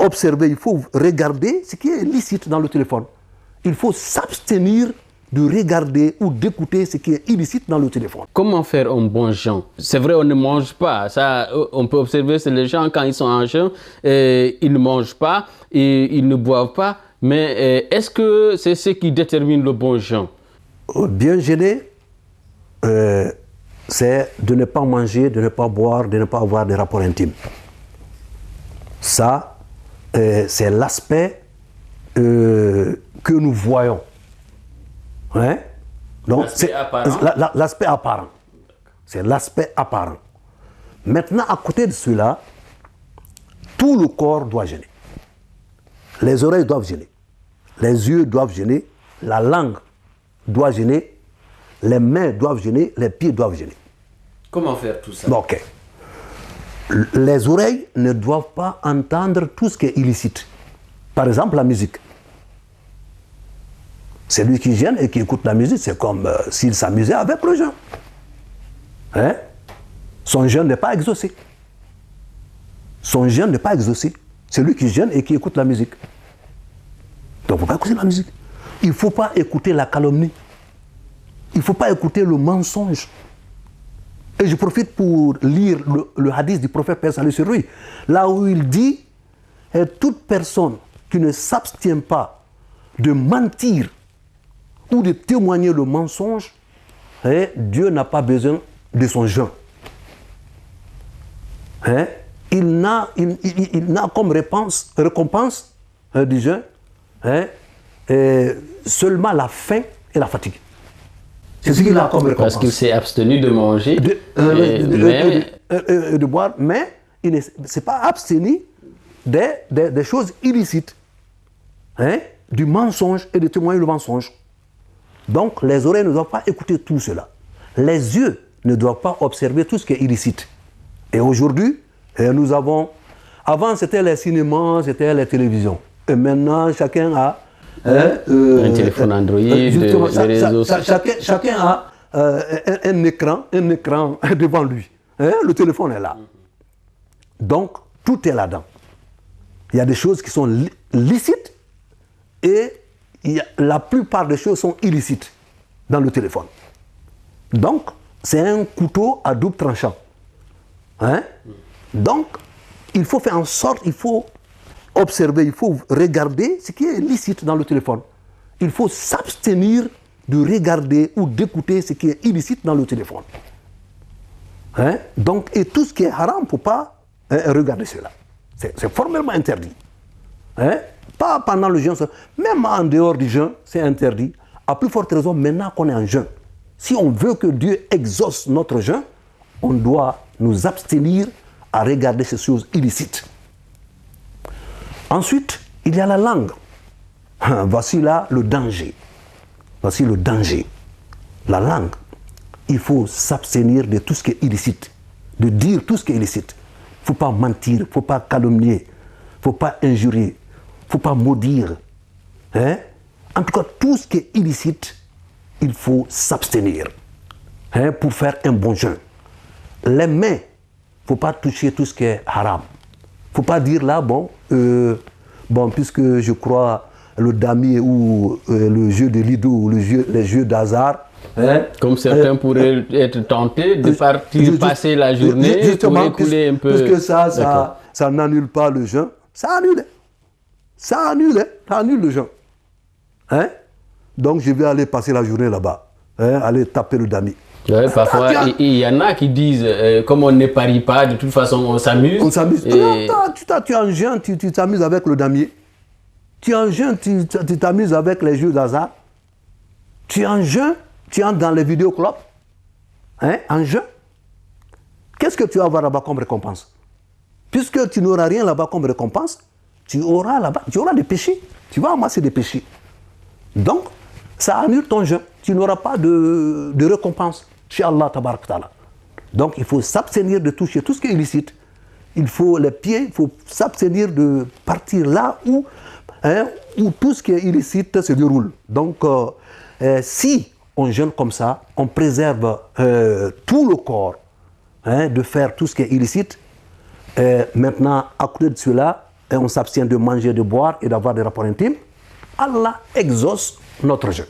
observer, il faut regarder ce qui est licite dans le téléphone. Il faut s'abstenir de regarder ou d'écouter ce qui est illicite dans le téléphone. Comment faire un bon jeûne? C'est vrai, on ne mange pas. Ça, on peut observer, c'est les gens, quand ils sont en jeûne, ils ne mangent pas, et ils ne boivent pas. Mais est-ce que c'est ce qui détermine le bon jeûne? Bien jeûner, c'est de ne pas manger, de ne pas boire, de ne pas avoir des rapports intimes. Ça, c'est l'aspect que nous voyons. Hein? Donc, c'est l'aspect apparent. C'est l'aspect apparent. Maintenant, à côté de cela, tout le corps doit jeûner. Les oreilles doivent jeûner. Les yeux doivent jeûner. La langue doit jeûner. Les mains doivent jeûner. Les pieds doivent jeûner. Comment faire tout ça? Ok. Les oreilles ne doivent pas entendre tout ce qui est illicite. Par exemple, la musique. Celui qui jeûne et qui écoute la musique, c'est comme s'il s'amusait avec le jeûne. Hein? Son jeûne n'est pas exaucé. Son jeûne n'est pas exaucé. Celui qui jeûne et qui écoute la musique. Donc, il ne faut pas écouter la musique. Il ne faut pas écouter la calomnie. Il ne faut pas écouter le mensonge. Et je profite pour lire le hadith du prophète Paix salut sur lui, là où il dit toute personne qui ne s'abstient pas de mentir ou de témoigner le mensonge, Dieu n'a pas besoin de son jeûne. Il n'a comme récompense du jeûne seulement la faim et la fatigue. C'est ce qu'il a comme récompense. Parce qu'il s'est abstenu de manger et de boire, mais il ne s'est pas abstenu des choses illicites, du mensonge et de témoigner le mensonge. Donc les oreilles ne doivent pas écouter tout cela. Les yeux ne doivent pas observer tout ce qui est illicite. Et aujourd'hui, nous avons... Avant, c'était les cinémas, c'était les télévisions. Et maintenant, chacun a... un téléphone Android, des réseaux sociaux. Chacun a un écran devant lui. Le téléphone est là. Donc, tout est là-dedans. Il y a des choses qui sont licites et la plupart des choses sont illicites dans le téléphone. Donc, c'est un couteau à double tranchant. Donc, il faut faire en sorte, il faut observer, il faut regarder ce qui est licite dans le téléphone. Il faut s'abstenir de regarder ou d'écouter ce qui est illicite dans le téléphone. Donc, et tout ce qui est haram, il ne faut pas regarder cela. C'est formellement interdit. Pas pendant le jeûne, même en dehors du jeûne, c'est interdit. À plus forte raison, maintenant qu'on est en jeûne. Si on veut que Dieu exauce notre jeûne, on doit nous abstenir à regarder ces choses illicites. Ensuite, il y a la langue. Voici là le danger. Voici le danger. La langue. Il faut s'abstenir de tout ce qui est illicite. De dire tout ce qui est illicite. Il ne faut pas mentir, il ne faut pas calomnier, il ne faut pas injurier, il ne faut pas maudire. En tout cas, tout ce qui est illicite, il faut s'abstenir pour faire un bon jeûne. Les mains, il ne faut pas toucher tout ce qui est haram. Il ne faut pas dire là, bon, puisque je crois le damier ou le jeu de Lido ou les jeux d'hasard. Comme certains pourraient être tentés de partir passer la journée pour écouler un peu. Puisque ça n'annule pas le jeûne, ça annule. Ça annule le jeûne. Donc je vais aller passer la journée là-bas, aller taper le damier. Ouais, parfois, il y en a qui disent, comme on ne parie pas, de toute façon, on s'amuse. On s'amuse. Et... Non, tu es en jeûne, tu t'amuses avec le damier. Tu es en jeûne, tu t'amuses avec les jeux d'hasard. Tu es en jeûne, tu entres dans les vidéoclubs. En jeûne. Qu'est-ce que tu vas avoir là-bas comme récompense? Puisque tu n'auras rien là-bas comme récompense, tu auras des péchés. Tu vas amasser des péchés. Donc, ça annule ton jeûne. Tu n'auras pas de récompense chez Allah tabarak ta'ala. Donc, il faut s'abstenir de toucher tout ce qui est illicite. Il faut s'abstenir de partir là où tout ce qui est illicite se déroule. Donc, si on jeûne comme ça, on préserve tout le corps de faire tout ce qui est illicite. Maintenant, à côté de cela, et on s'abstient de manger, de boire et d'avoir des rapports intimes, Allah exauce notre jeûne.